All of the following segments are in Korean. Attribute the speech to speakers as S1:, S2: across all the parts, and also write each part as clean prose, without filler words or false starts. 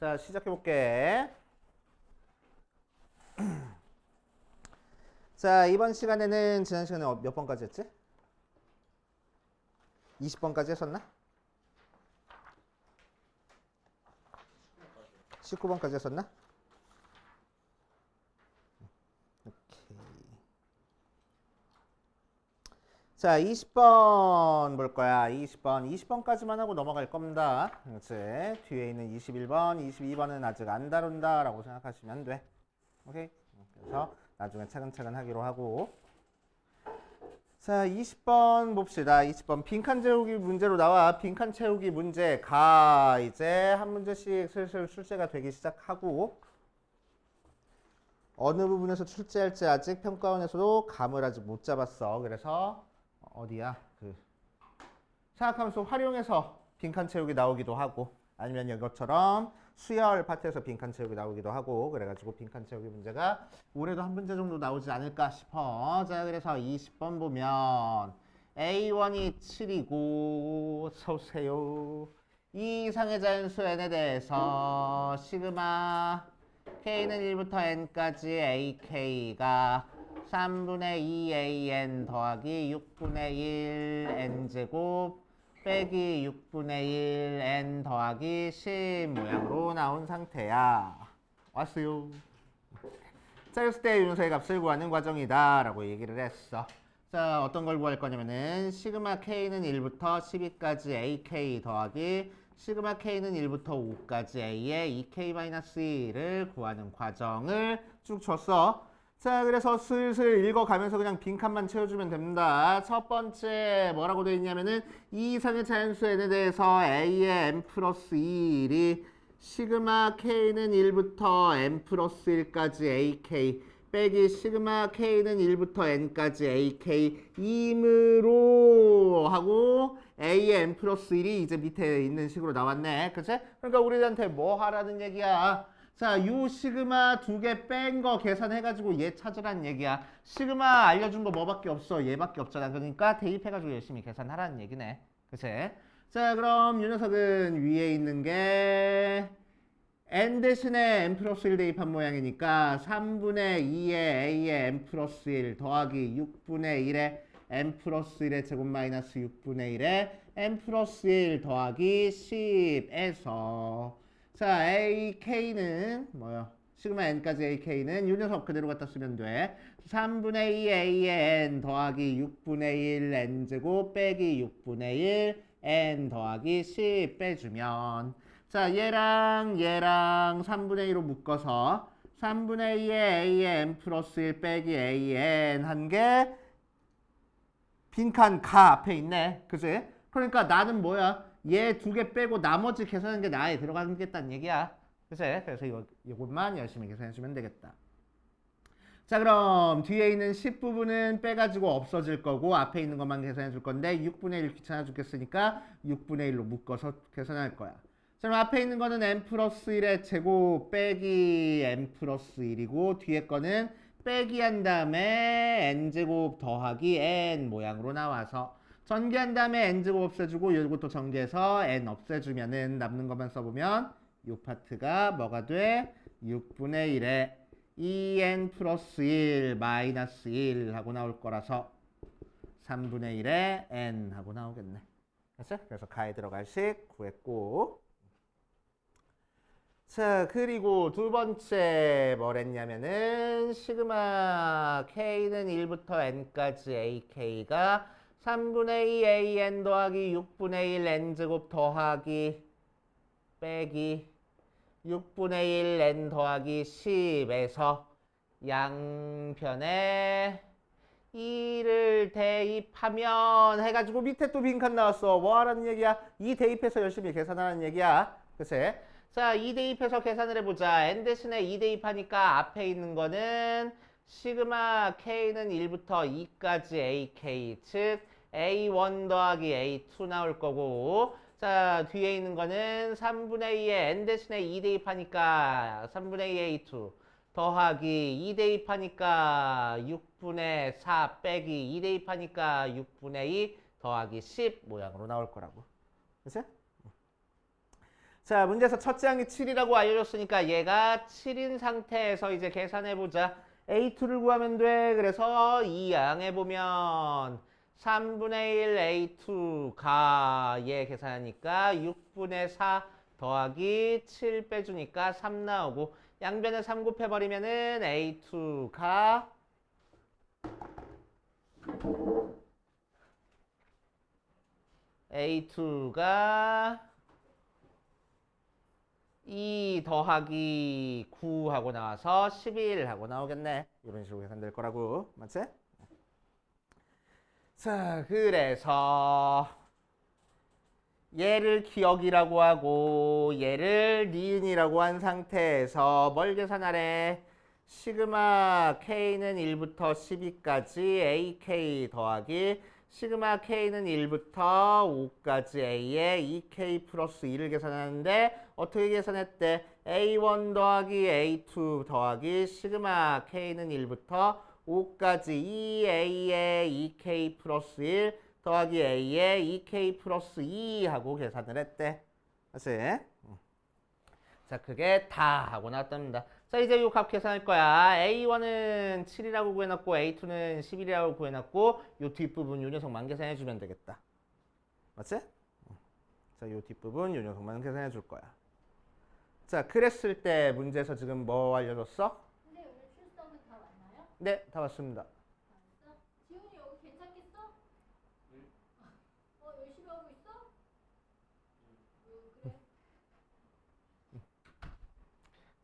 S1: 자, 시작해볼게. 자, 이번 시간에는 지난 시간에 몇 번까지 했지? 20번까지 했었나? 19번까지 했었나? 오케이. 자, 20번 볼 거야. 20번까지만 하고 넘어갈 겁니다. 그렇지? 뒤에 있는 21번, 22번은 아직 안 다룬다 라고 생각하시면 돼. 오케이? 그래서 나중에 차근차근 하기로 하고. 자, 20번 봅시다. 20번 빈칸 채우기 문제로 나와. 빈칸 채우기 문제가 이제 한 문제씩 슬슬 출제가 되기 시작하고, 어느 부분에서 출제할지 아직 평가원에서도 감을 아직 못 잡았어. 그래서 어디야? 생각하면서 활용해서 빈칸 채우기 나오기도 하고, 아니면 이것처럼 수열 파트에서 빈칸 채우기 나오기도 하고, 그래가지고 빈칸 채우기 문제가 올해도 한 문제 정도 나오지 않을까 싶어. 자, 그래서 20번 보면 A1이 7이고 서세요. 이 이상의 자연수 n에 대해서 시그마 k는 1부터 n까지 ak가 3분의 2an 더하기 6분의 1 n제곱 빼기 6분의 1 n 더하기 10 모양으로 나온 상태야. 왔어요. 자, 그랬을 때 윤서의 값을 구하는 과정이다 라고 얘기를 했어. 자, 어떤 걸 구할 거냐면은 시그마 k는 1부터 12까지 ak 더하기 시그마 k는 1부터 5까지 a의 2k-1을 구하는 과정을 쭉 줬어. 자, 그래서 슬슬 읽어가면서 그냥 빈칸만 채워주면 됩니다. 첫 번째 뭐라고 되어 있냐면은 이 이상의 자연수 n에 대해서 a의 n 플러스 1이 시그마 k는 1부터 n 플러스 1까지 ak 빼기 시그마 k는 1부터 n까지 ak 이므로 하고 a의 n 플러스 1이 이제 밑에 있는 식으로 나왔네. 그치? 그러니까 우리한테 뭐 하라는 얘기야? 자, 요 시그마 두 개 뺀 거 계산해가지고 얘 찾으라는 얘기야. 시그마 알려준 거 뭐밖에 없어? 얘밖에 없잖아. 그러니까 대입해가지고 열심히 계산하라는 얘기네. 그치? 자, 그럼 이 녀석은 위에 있는 게 n 대신에 n 플러스 1 대입한 모양이니까 3분의 2의 a의 n 플러스 1 더하기 6분의 1의 n 플러스 1의 제곱 마이너스 6분의 1의 n 플러스 1 더하기 10에서 자, ak는 뭐요? 시그마 n까지 ak는 이 녀석 그대로 갖다 쓰면 돼. 3분의 2 a의 n 더하기 6분의 1 n제곱 빼기 6분의 1 n 더하기 10 빼주면 자, 얘랑 3분의 2로 묶어서 3분의 2의 a의 n 플러스 1 빼기 an 한 개 빈칸 가 앞에 있네. 그치? 그러니까 나는 뭐야? 얘 두 개 빼고 나머지 계산하는 게 나에 들어가겠다는 얘기야. 그치? 그래서 이것만 열심히 계산해주면 되겠다. 자, 그럼 뒤에 있는 10 부분은 빼가지고 없어질 거고 앞에 있는 것만 계산해 줄 건데 6분의 1 귀찮아 죽겠으니까 6분의 1로 묶어서 계산할 거야. 자, 그럼 앞에 있는 거는 n 플러스 1의 제곱 빼기 n 플러스 1이고 뒤에 거는 빼기 한 다음에 n제곱 더하기 n 모양으로 나와서 전개한 다음에 n제곱 없애주고 이것도 전개해서 n 없애주면은 남는 것만 써보면 이 파트가 뭐가 돼? 6분의 1에 2n 플러스 1 마이너스 1 하고 나올 거라서 3분의 1에 n 하고 나오겠네. 됐어? 그래서 가에 들어갈 식 구했고, 자, 그리고 두 번째 뭐랬냐면은 시그마 k는 1부터 n까지 ak가 3분의 2 an 더하기 6분의 1 n제곱 더하기 빼기 6분의 1 n 더하기 10에서 양편에 2를 대입하면 해가지고 밑에 또 빈칸 나왔어. 뭐 하라는 얘기야? 2 대입해서 열심히 계산하라는 얘기야. 그치? 자, 2 대입해서 계산을 해보자. n 대신에 2 대입하니까 앞에 있는 거는 시그마 k는 1부터 2까지 ak 즉 a1 더하기 a2 나올 거고 자, 뒤에 있는 거는 3분의 2에 n 대신에 2 대입하니까 3분의 2 a2 더하기 2 대입하니까 6분의 4 빼기 2 대입하니까 6분의 2 더하기 10 모양으로 나올 거라고. 그치? 자, 문제에서 첫째 항이 7이라고 알려줬으니까 얘가 7인 상태에서 이제 계산해보자. A2를 구하면 돼. 그래서 이 항에 보면 3분의 1 A2가 얘 계산하니까 6분의 4 더하기 7 빼주니까 3 나오고 양변에 3 곱해버리면은 A2가 2 더하기 9 하고 나와서 11 하고 나오겠네. 이런 식으로 계산될 거라고. 맞지? 자, 그래서 얘를 기억이라고 하고 얘를 니은이라고 한 상태에서 뭘 계산하래? 시그마 K는 1부터 12까지 AK 더하기 시그마 K는 1부터 5까지 A에 2K 플러스 2를 계산하는데 어떻게 계산했대? A1 더하기 A2 더하기 시그마 K는 1부터 5까지 2A에 2K 플러스 1 더하기 A에 2K 플러스 2 하고 계산을 했대. 맞지? 자, 그게 다 하고 나왔답니다. 자, 이제 이 값 계산할 거야. A1은 7이라고 구해놨고 A2는 11이라고 구해놨고 요 뒷부분 요 녀석만 계산해주면 되겠다. 맞지? 자, 요 뒷부분 요 녀석만 계산해줄 거야. 자, 그랬을 때 문제에서 지금 뭐 알려줬어?
S2: 근데 오늘 출석은 다 왔나요?
S1: 네, 다 왔습니다.
S2: 왔어? 지훈이 여기 괜찮겠어? 열심히 하고 있어? 그래.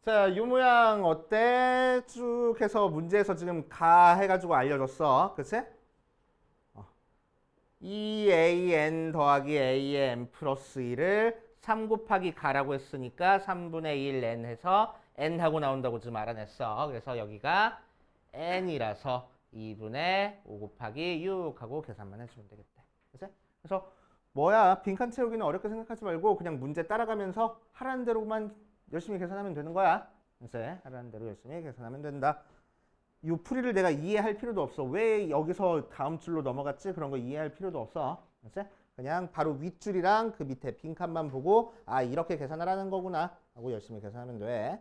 S1: 자, 이 모양 어때? 쭉 해서 문제에서 지금 가 해가지고 알려줬어. 그치? 2an 더하기 a의 n 플러스 1을 3 곱하기 가라고 했으니까 3분의 1 n 해서 n 하고 나온다고 지금 알아냈어. 그래서 여기가 n이라서 2분의 5 곱하기 6 하고 계산만 해주면 되겠다. 그치? 그래서 뭐야, 빈칸 채우기는 어렵게 생각하지 말고 그냥 문제 따라가면서 하라는 대로만 열심히 계산하면 되는 거야. 이제 하라는 대로 열심히 계산하면 된다. 이 풀이를 내가 이해할 필요도 없어. 왜 여기서 다음 줄로 넘어갔지? 그런 거 이해할 필요도 없어. 이제 그냥 바로 윗줄이랑 그 밑에 빈칸만 보고 아, 이렇게 계산하라는 거구나 하고 열심히 계산하면 돼.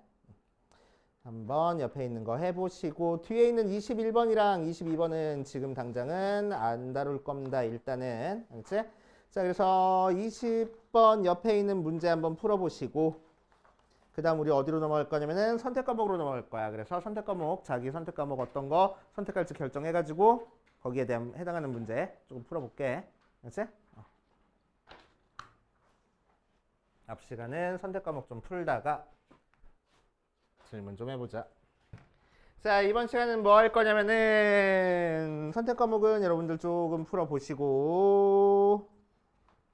S1: 한번 옆에 있는 거 해보시고 뒤에 있는 21번이랑 22번은 지금 당장은 안 다룰 겁니다. 일단은. 알겠지? 자, 그래서 20번 옆에 있는 문제 한번 풀어보시고 그 다음 우리 어디로 넘어갈 거냐면은 선택 과목으로 넘어갈 거야. 그래서 선택 과목, 자기 선택 과목 어떤 거 선택할지 결정해가지고 거기에 대한 해당하는 문제 조금 풀어볼게. 알겠지? 앞 시간은 선택 과목 좀 풀다가 질문 좀 해보자. 자, 이번 시간은 뭐 할 거냐면은 선택 과목은 여러분들 조금 풀어보시고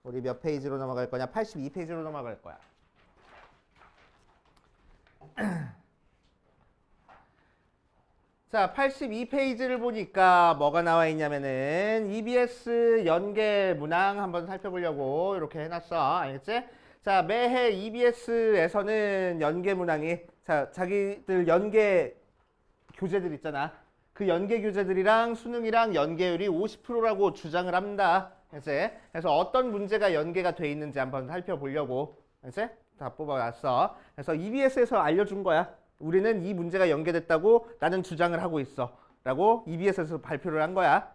S1: 우리 몇 페이지로 넘어갈 거냐? 82페이지로 넘어갈 거야. 자, 82페이지를 보니까 뭐가 나와 있냐면은 EBS 연계 문항 한번 살펴보려고 이렇게 해놨어. 알겠지? 자, 매해 EBS에서는 연계 문항이 자, 자기들 연계 교재들 있잖아. 그 연계 교재들이랑 수능이랑 연계율이 50%라고 주장을 합니다. 알겠지? 그래서 어떤 문제가 연계가 돼 있는지 한번 살펴보려고. 알겠지? 다 뽑아놨어. 그래서 EBS에서 알려준 거야. 우리는 이 문제가 연계됐다고 나는 주장을 하고 있어. 라고 EBS에서 발표를 한 거야.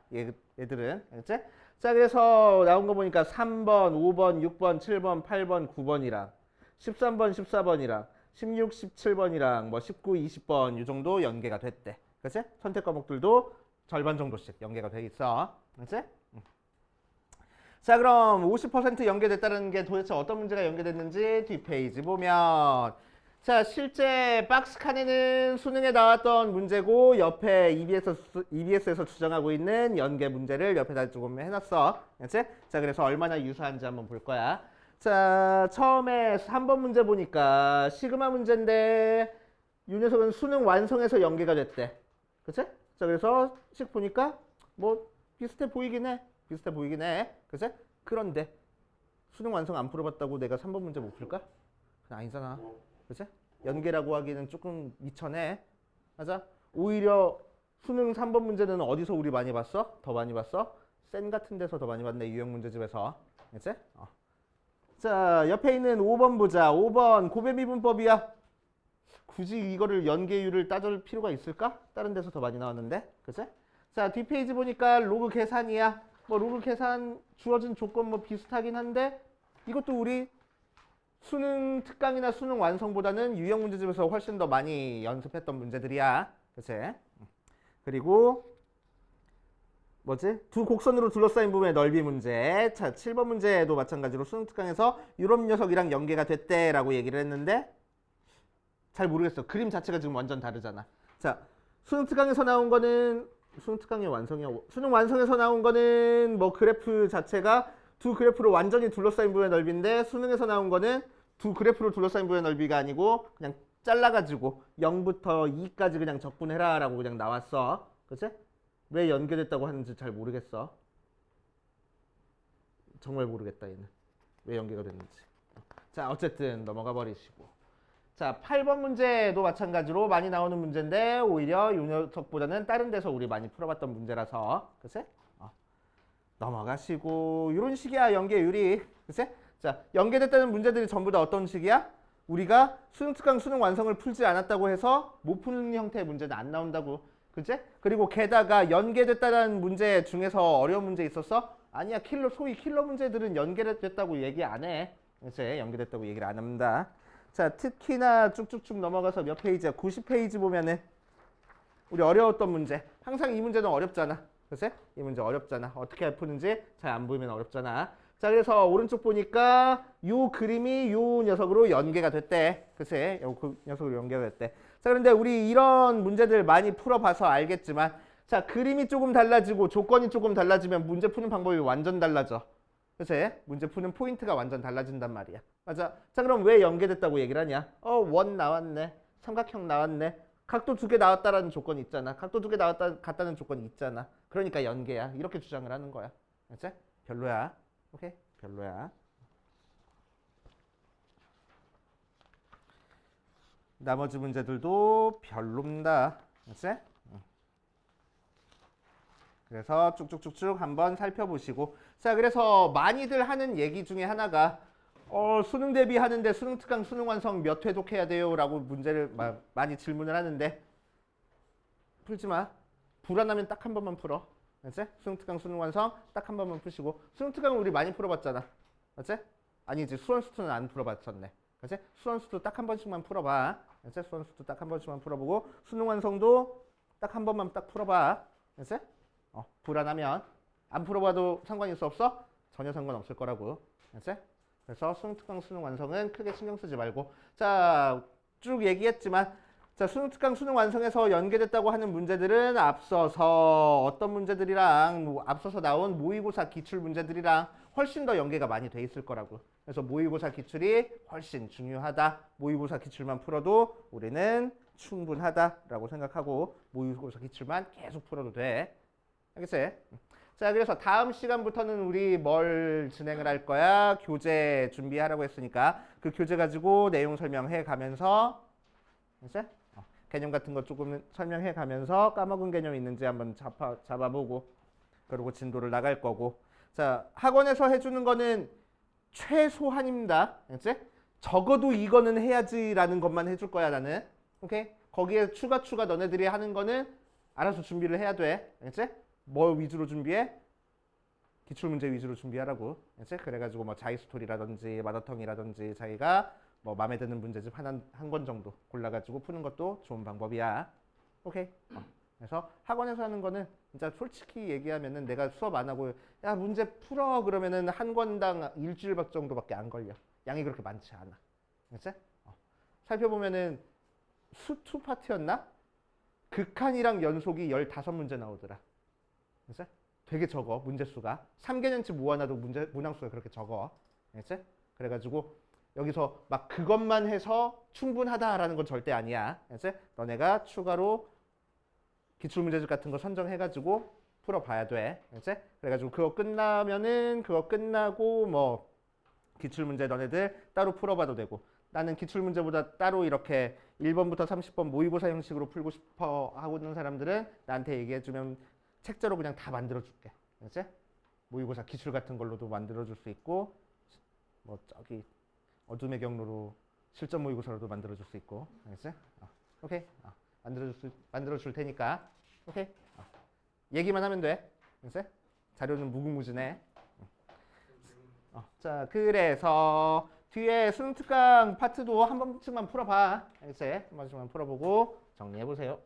S1: 얘들은. 알겠지? 자, 그래서 나온 거 보니까 3번, 5번, 6번, 7번, 8번, 9번이랑 13번, 14번이랑 16, 17번이랑 뭐 19, 20번 이 정도 연계가 됐대. 그렇지? 선택 과목들도 절반 정도씩 연계가 돼 있어. 그렇지? 자, 그럼 50% 연계됐다는 게 도대체 어떤 문제가 연계됐는지 뒷페이지 보면 자, 실제 박스 칸에는 수능에 나왔던 문제고 옆에 EBS에서 주장하고 있는 연계 문제를 옆에다 조금 해놨어. 그렇지? 자, 그래서 얼마나 유사한지 한번 볼 거야. 자, 처음에 3번 문제 보니까 시그마 문제인데 이 녀석은 수능 완성해서 연계가 됐대. 그치? 자, 그래서 식 보니까 뭐 비슷해 보이긴 해. 비슷해 보이긴 해. 그치? 그런데 수능 완성 안 풀어봤다고 내가 3번 문제 못 풀까? 그건 아니잖아. 그치? 연계라고 하기는 조금 미천해. 맞아? 오히려 수능 3번 문제는 어디서 우리 많이 봤어? 더 많이 봤어? 센 같은 데서 더 많이 봤네. 유형 문제집에서. 그치? 자, 옆에 있는 5번 보자. 5번 고배미분법이야. 굳이 이거를 연계율을 따질 필요가 있을까? 다른 데서 더 많이 나왔는데. 그치? 자, 뒷페이지 보니까 로그 계산이야. 뭐 로그 계산 주어진 조건 뭐 비슷하긴 한데 이것도 우리 수능 특강이나 수능 완성보다는 유형 문제집에서 훨씬 더 많이 연습했던 문제들이야. 그치? 그리고 뭐지? 두 곡선으로 둘러싸인 부분의 넓이 문제. 자, 7번 문제도 마찬가지로 수능 특강에서 유럽 녀석이랑 연계가 됐대라고 얘기를 했는데 잘 모르겠어. 그림 자체가 지금 완전 다르잖아. 자, 수능 특강에서 나온 거는 수능 특강의 완성이야. 수능 완성에서 나온 거는 뭐 그래프 자체가 두 그래프로 완전히 둘러싸인 부분의 넓이인데 수능에서 나온 거는 두 그래프로 둘러싸인 부분의 넓이가 아니고 그냥 잘라가지고 0부터 2까지 그냥 적분해라 라고 그냥 나왔어. 그치? 왜 연계됐다고 하는지 잘 모르겠어. 정말 모르겠다 얘는. 왜 연계가 됐는지. 자, 어쨌든 넘어가 버리시고. 자, 8번 문제도 마찬가지로 많이 나오는 문제인데 오히려 이 녀석보다는 다른 데서 우리 많이 풀어봤던 문제라서 그치? 넘어가시고 이런 식이야 연계율이. 그치? 자, 연계됐다는 문제들이 전부 다 어떤 식이야? 우리가 수능 특강 수능 완성을 풀지 않았다고 해서 못 푸는 형태의 문제는 안 나온다고. 그치? 그리고 게다가 연계됐다는 문제 중에서 어려운 문제 있었어? 아니야. 소위 킬러 문제들은 연계됐다고 얘기 안 해. 그치? 연계됐다고 얘기를 안 합니다. 자, 특히나 쭉쭉쭉 넘어가서 몇 페이지야? 90페이지 보면은 우리 어려웠던 문제. 항상 이 문제는 어렵잖아. 그치? 이 문제 어렵잖아. 어떻게 푸는지 잘 안 보이면 어렵잖아. 자, 그래서 오른쪽 보니까 요 그림이 요 녀석으로 연계가 됐대. 그치? 그 녀석으로 연계가 됐대. 자, 그런데 우리 이런 문제들 많이 풀어봐서 알겠지만 자, 그림이 조금 달라지고 조건이 조금 달라지면 문제 푸는 방법이 완전 달라져. 그치? 문제 푸는 포인트가 완전 달라진단 말이야. 맞아. 자, 그럼 왜 연계됐다고 얘기를 하냐? 원 나왔네. 삼각형 나왔네. 각도 2개 나왔다라는 조건이 있잖아. 각도 2개 나왔다 같다는 조건이 있잖아. 그러니까 연계야. 이렇게 주장을 하는 거야. 그치? 별로야. 오케이? 별로야. 나머지 문제들도 별로입니다. 그치? 그래서 쭉쭉쭉쭉 한번 살펴보시고. 자, 그래서 많이들 하는 얘기 중에 하나가 수능 대비하는데 수능 특강 수능 완성 몇 회 독해야 돼요? 라고 문제를 많이 질문을 하는데 풀지 마. 불안하면 딱 한 번만 풀어. 알지? 수능 특강 수능 완성 딱 한 번만 푸시고. 수능 특강은 우리 많이 풀어봤잖아. 알지? 아니지. 수원수투는 안 풀어봤었네. 알지? 수원수투 딱 한 번씩만 풀어봐. 알지? 수원수투 딱 한 번씩만 풀어보고 수능 완성도 딱 한 번만 딱 풀어봐. 알지? 불안하면 안 풀어봐도 상관이 없어? 전혀 상관없을 거라고. 알지? 그래서 수능 특강 수능 완성은 크게 신경 쓰지 말고. 자, 쭉 얘기했지만 자, 수능 특강 수능 완성에서 연계됐다고 하는 문제들은 앞서서 어떤 문제들이랑 앞서서 나온 모의고사 기출 문제들이랑 훨씬 더 연계가 많이 돼 있을 거라고. 그래서 모의고사 기출이 훨씬 중요하다. 모의고사 기출만 풀어도 우리는 충분하다라고 생각하고 모의고사 기출만 계속 풀어도 돼. 알겠지? 자, 그래서 다음 시간부터는 우리 뭘 진행을 할 거야? 교재 준비하라고 했으니까 그 교재 가지고 내용 설명해 가면서 이제 개념 같은 거 조금 설명해 가면서 까먹은 개념 있는지 한번 잡아보고 그리고 진도를 나갈 거고. 자, 학원에서 해주는 거는 최소한입니다. 알겠지? 적어도 이거는 해야지라는 것만 해줄 거야 나는. 오케이? 거기에 추가 너네들이 하는 거는 알아서 준비를 해야 돼. 알겠지? 뭘 위주로 준비해? 기출문제 위주로 준비하라고. 알겠지? 그래가지고 뭐 자이스토리라든지 마더텅이라든지 자기가 뭐 마음에 드는 문제집 한 권 정도 골라가지고 푸는 것도 좋은 방법이야. 오케이? 그래서 학원에서 하는 거는 진짜 솔직히 얘기하면은 내가 수업 안 하고 야 문제 풀어 그러면은 한 권당 일주일 정도밖에 안 걸려. 양이 그렇게 많지 않아. 알겠지? 살펴보면은 수투 파트였나? 극한이랑 연속이 15문제 나오더라. 알겠지? 되게 적어 문제 수가. 3개년치 모아놔도 문항수가 그렇게 적어. 알겠지? 그래가지고 여기서 막 그것만 해서 충분하다라는 건 절대 아니야. 알겠지? 너네가 추가로 기출문제집 같은 거 선정해가지고 풀어봐야 돼. 알겠지? 그래가지고 그거 끝나면은 그거 끝나고 뭐 기출문제 너네들 따로 풀어봐도 되고. 나는 기출문제보다 따로 이렇게 1번부터 30번 모의고사 형식으로 풀고 싶어 하고 있는 사람들은 나한테 얘기해주면 책자로 그냥 다 만들어줄게. 알겠지? 모의고사 기출 같은 걸로도 만들어줄 수 있고 뭐 저기 어둠의 경로로 실전 모의고사로도 만들어줄 수 있고, 알겠지? 오케이. 만들어줄 테니까, 오케이. 얘기만 하면 돼, 알겠지? 자료는 무궁무진해. 자, 그래서 뒤에 수능 특강 파트도 한 번씩만 풀어봐, 알겠지? 한 번씩만 풀어보고 정리해 보세요.